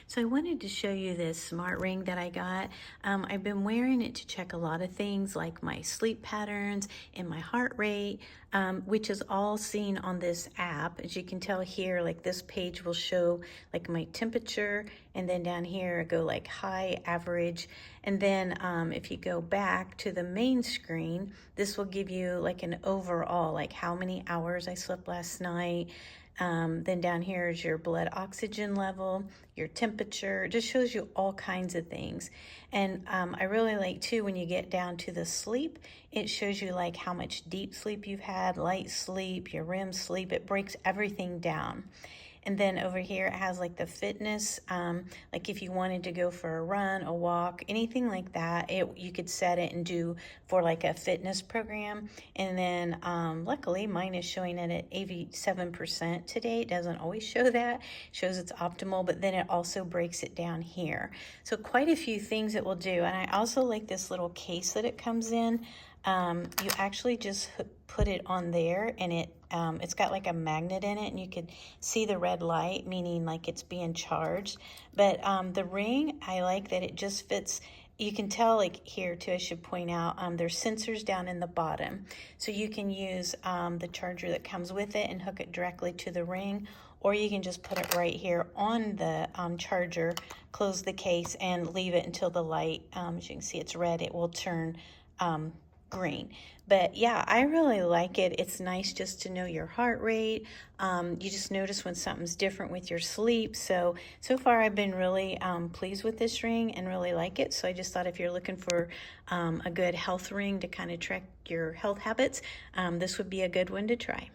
So I wanted to show you this smart ring that I got. I've been wearing it to check a lot of things like my sleep patterns and my heart rate, which is all seen on this app. As you can tell here, like this page will show like my temperature, and then down here I go like high, average, and then if you go back to the main screen, this will give you like an overall, like how many hours I slept last night. Then down here is your blood oxygen level, your temperature. It just shows you all kinds of things. And I really like too when you get down to the sleep, it shows you like how much deep sleep you've had, light sleep, your REM sleep. It breaks everything down. And then over here it has like the fitness, like if you wanted to go for a run, a walk, anything like that, you could set it and do for like a fitness program. And then luckily mine is showing it at 87% today. It doesn't always show that, it shows it's optimal, but then it also breaks it down here. So quite a few things it will do. And I also like this little case that it comes in. You actually just put it on there, and it's got like a magnet in it, and you could see the red light, meaning like it's being charged. But the ring, I like that it just fits. You can tell, like here too, I should point out, there's sensors down in the bottom. So you can use the charger that comes with it and hook it directly to the ring, or you can just put it right here on the charger, close the case, and leave it until the light, as you can see it's red, it will turn green. But yeah, I really like it. It's nice just to know your heart rate. You just notice when something's different with your sleep. So far I've been really pleased with this ring and really like it. So I just thought if you're looking for a good health ring to kind of track your health habits, this would be a good one to try.